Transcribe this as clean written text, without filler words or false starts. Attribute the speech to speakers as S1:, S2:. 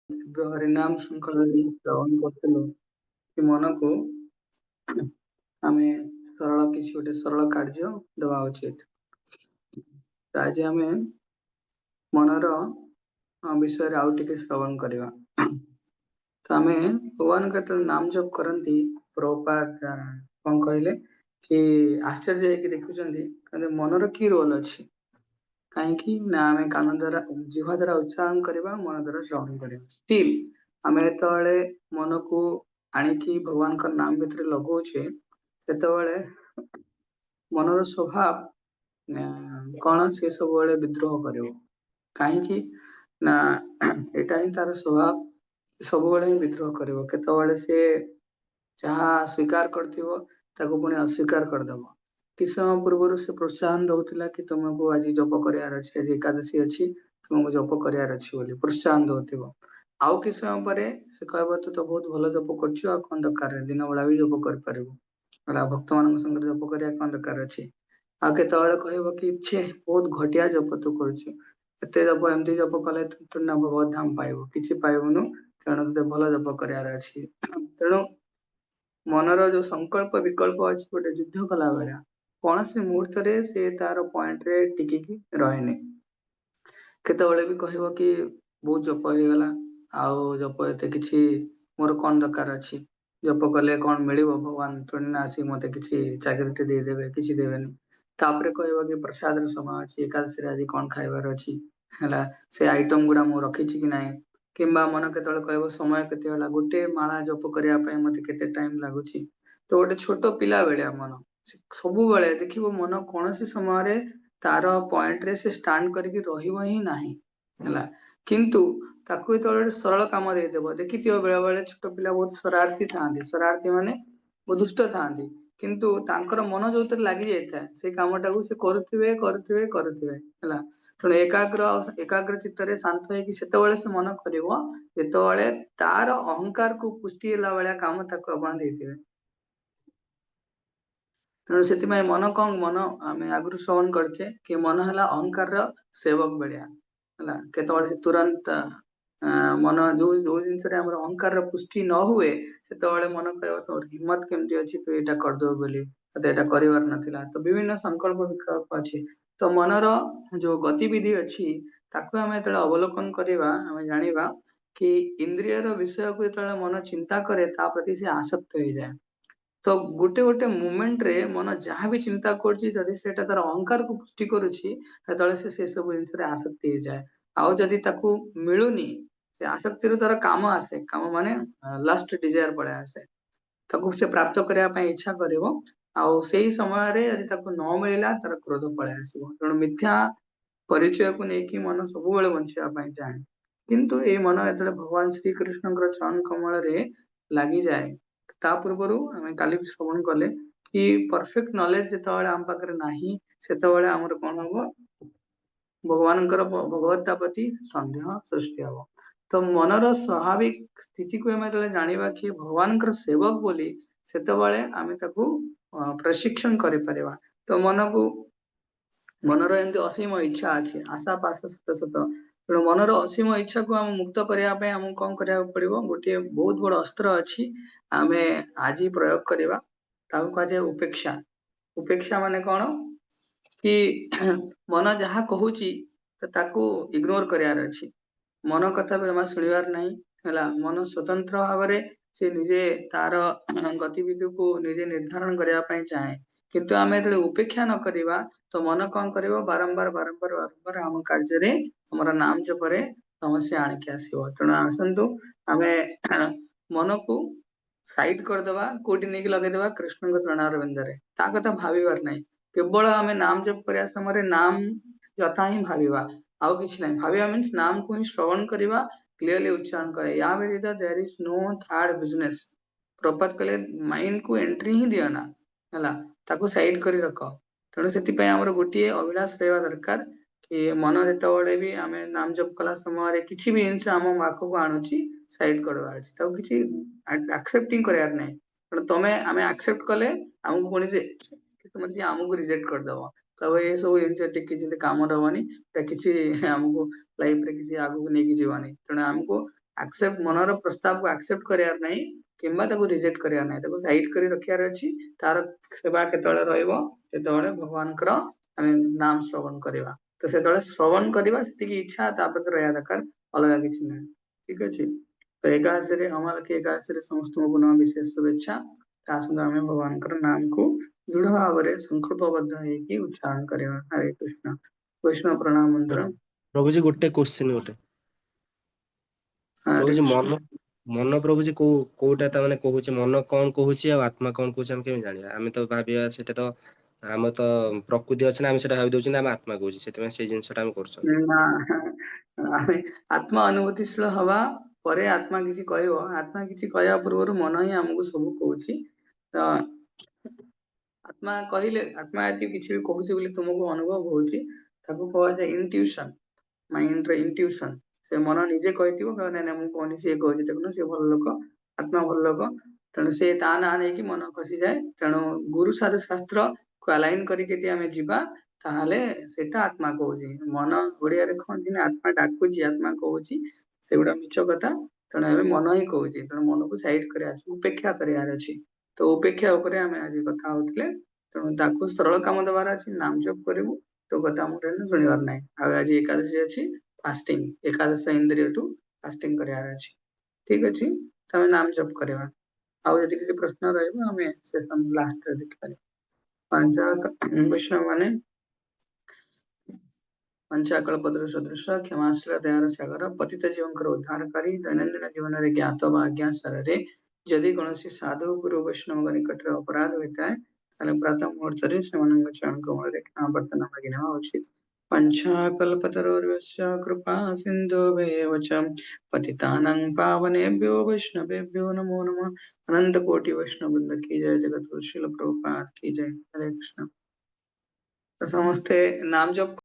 S1: हरिनाम श्रृंखला श्रवण करथिलु कि मन को आमे सरल किसी गोटे सरल कार्य देवा उचित। तो आज आम मनर विषय आउ टिके श्रवण करवा। तो आम भगवान का नाम जप करती प्रभुपाद कौन कहले कि आश्चर्य है कि देखुं मनर की रोल अच्छी कहीं ना आम कान द्वारा जिह्वा द्वारा उच्चारण करवा मन द्वारा श्रवण करवा स्टिल आम जो मन को आणिकी भगवान का नाम भितर लगौचे से मनर स्वभाव कौन से सब विद्रोह कर कहीं ना यहाँ ही तार स्वभाव सब विद्रोह कर से जहाँ स्वीकार कर अस्वीकार करदेव किस समय पूर्व से प्रोत्साहन दौला कि तुमको आज जप कर आज एकादशी अच्छी तुमको जप कर प्रोत्साहन दौव आउ कि समय पर से कह तो बहुत भल जप कर कौन दरकार दिन बेला भी जप कर भक्त मान संगे जप करने कौन दरकार अच्छी आ कह कि छे बहुत घटिया जप तू कर जप एमती जप कले ना भगवत धाम पाइब कि पाइबुनु तेणु ते भल जप कर तेणु मनर जो संकल्प विकल्प अच्छी गोटे युद्ध कला बेला कौन सी मुहूर्त से तार पॉइंट रे टिकी रहे केतबेले भी कहब कि बहुत जप हो गला आउ जप एते किछि मोर कौन दरकार अच्छी जप कले कौन मिल भगवान थोड़ी ना आसिक मत कि चाकरी देदेवे किसी देवेनि तापर कहब कि प्रसाद समय अच्छी एकादशी आज कौन खाइबार अच्छी है से आइटम गुड़ा मु रखी कि ना कि मन के कह समय के गोटे माला जप करने मत के टाइम लगुच तो गोटे छोट पिला बेलिया मन सब बेले देख मन कौन समय तार पॉइंट रे से स्टांड करके रहिबो ही नाही है किंतु ताकू जो सरल काम देदेव देखी बेले बेले छोट पिला बहुत शरारती माने बहुत दुष्ट था किंतु तांकर मन जो लगी जाए से कामटा को करुवे करुवे करुवे तेणु एकाग्र चित्त शांत होते से मन कर तार अहंकार को पुष्टि भाया काम आपण देते तेणु से मन कौन मन आम आगु श्रवण करचे कि मन है अहंकार सेवक भाया है से तुरंत मन जो जो जिन अहंकार पुष्टि न हुए से मन कह तोर हिम्मत केमती अच्छी तू यहाँ करदेव बोली यहाँ करार नाला तो विभिन्न संकल्प विकल्प अच्छी तो मनर जो गतिविधि अच्छी ताकू आम जो अवलोकन करवा आम जाना कि इंद्रियर विषय को जो मन चिंता करे ता प्रति से आसक्त हो जाए तो गोटे गोटे मोमेंट रे मन जहाँ भी चिंता कर तार अहंकार को पुष्टि करुच्ची से सब जिन आसक्ति हो जाए आउ जदि ताकू मिलूनी से आसक्ति तार काम आसे काम माने लास्ट डिजायर पड़े आसे ताकू से प्राप्त करने इच्छा कर से समय रे यदि ताकू न मिलला तार क्रोध पड़े आसो तेणु मिथ्या परिचय को लेकिन मन सब बचाई चाहे किंतु ये मन जो भगवान श्री कृष्ण चरण कमल लगी जाए ता पूर्वर आम काली श्रवण कले कि परफेक्ट नॉलेज जो आम पाखे नाही से आमर कौन हम भगवान भगवत्ता प्रति सन्देह सृष्टि हम तो मनर स्वाभाविक स्थिति को आम जो जाना कि भगवान सेवक बोली से आम प्रशिक्षण कर तो मन को मनर एमती असीम इच्छा अच्छी आशा पाश सत सत तेणु मनर असीम इच्छा को आम मुक्त करने आमको कौन करा पड़ो गोटे बहुत बड़ अस्त्र अच्छी आम आज प्रयोग करवा कहुए उपेक्षा उपेक्षा माने कौन कि मन जहाँ कहूँ ताकू इग्नोर करार अच्छी मन कथा जमा शुणवार नहीं है मन स्वतंत्र भाव से निजे तार गतिविधि को निजे निर्धारण करने चाहे किंतु आम जो उपेक्षा न करवा तो मन कौन कर बारंबार बारंबार बारंबार आम कार्य आम नाम जपरे समस्या आणिक आसो तेणु आसतु आम मन को साइड करदे कौटी नहीं लगेदेवा कृष्ण चरणार बिंदे ता कथा भावार नहीं केवल आम नाम जप करने समय नाम यथा ही भाविबा आउ किसी ना भाविबा मीन्स नाम को ही श्रवण करवा क्लीयरली उच्चारण करे या व्यतीत there is no third business प्रपात कले माइंड को एंट्री ही दियो ना है ताकू साइड कर रख तेणु से आमर गोटे अभिलाष रहा दरकार कि मन जिते भी आम नाम जप कला समय किसी भी जिन आम आग को आणुची साइड करवा अच्छी किसी एक्सेप्टिंग करार नहीं तेणु तुम आम एक्सेप्ट कले आमको पुणी से आमको रिजेक्ट करदेव तब ये सब जिन किसी काम दबनी किसी आमको लाइफ रे किसी आगू नहीं जीवानी तेणु आमको एक्सेप्ट मनर प्रस्ताव को एक्सेप्ट करियार नहीं किंबा ताको रिजेक्ट करियार नहीं ताको साइड करी रखियार अछि तार सेवा केतळे रहइबो केतळे भगवान कर आमे नाम श्रवण करिवा तो सेतळे श्रवण करिवा सेति इच्छा तापक रहया दरकार अलगा किछि नै ठीक अछि तो एकादशी रे हमरा के एकादशी रे समस्त पुनः विशेष शुभेच्छा तासंग आमे भगवान कर नाम को दृढ़ भावरे संकल्पबद्ध हेकि उच्चारण करिवा हरे कृष्ण वैष्णव प्रणाम मंत्र
S2: प्रभुजी गोटे क्वेश्चन गोटे
S1: हरे
S2: प्रभुजी
S1: कृष्ण
S2: मन मन प्रभुजी कोटा ता माने कहूचे मन कौन कहूचे आ आत्मा कौन कहूचे हम केमे जानिया आमे तो भाबिया सेटा तो हम तो प्रकृति अछि ना आमे सेटा भाबि दोछि ना हम आत्मा कहूची सेते से जिंसटा हम करछन
S1: ना आमे आत्मा अनुभूतिशील हवा परे आत्मा किछि कहइबो आत्मा किछि कहया पूर्व मन ही हमको सब कहूची तो आत्मा कहिले आत्मा यदि किछि भी कहूची बोली तुमको अनुभव होची ताको कहवा जाय इंट्यूशन माइंड रे इंट्यूशन से मन निजे कहतिबो कहना ना मु कोनी से कहूची देखनो से भल लोक आत्मा भल लोक तेणु से ता ना नै कि मन खसी जाए तेणु गुरु साधु शास्त्र को अलाइन करी केति आमे जिबा ताहाले सेटा आत्मा कहूची मन ओडिया रे कहंती ना आत्मा डाकुची आत्मा कहूची सेगुडा मिछ कथा तेणु एबे मन ही कहूची तेणु मन को साइड करे अछि उपेक्षा करे अछि तो उपेक्षा ऊपर आमे आज कथा होतले तेणु ताकू सरल काम दबार अछि नाम जप करिवु तो कथा मोटे सुनिवार नै आ आज एकादशी अछि फास्टिंग एकादश इंद्रिय टू फास्टिंग करियार अछि ठीक अछि तमे नाम जप करिवा आउ यदि किसी प्रश्न रहइबो हमें से हम लास्ट रे देखि पारे पंचा वैष्णव माने पंचाकल्पतरु सदृश क्षमाशील दयार सागर पतित जीवंकर उद्धारकारी दैनंदिन जीवन रे ज्ञात वा अज्ञात सररे यदि कौनसी साधु गुरु वैष्णव निकट अपराध होता है ताले प्रथम मुहूर्त रे सेमानंग चरण कमल रे वर्तन मागिनवा उचित पंचाकल्पतरुर्यस्य कृपा सिन्धुभ्येव च पतितानां पावनेभ्यो वैष्णवेभ्यो नमो नमः अनंत कोटि वैष्णव वृंद की जय जगत गुरु श्रील प्रभुपाद की जय हरे कृष्ण तो समस्ते नाम जप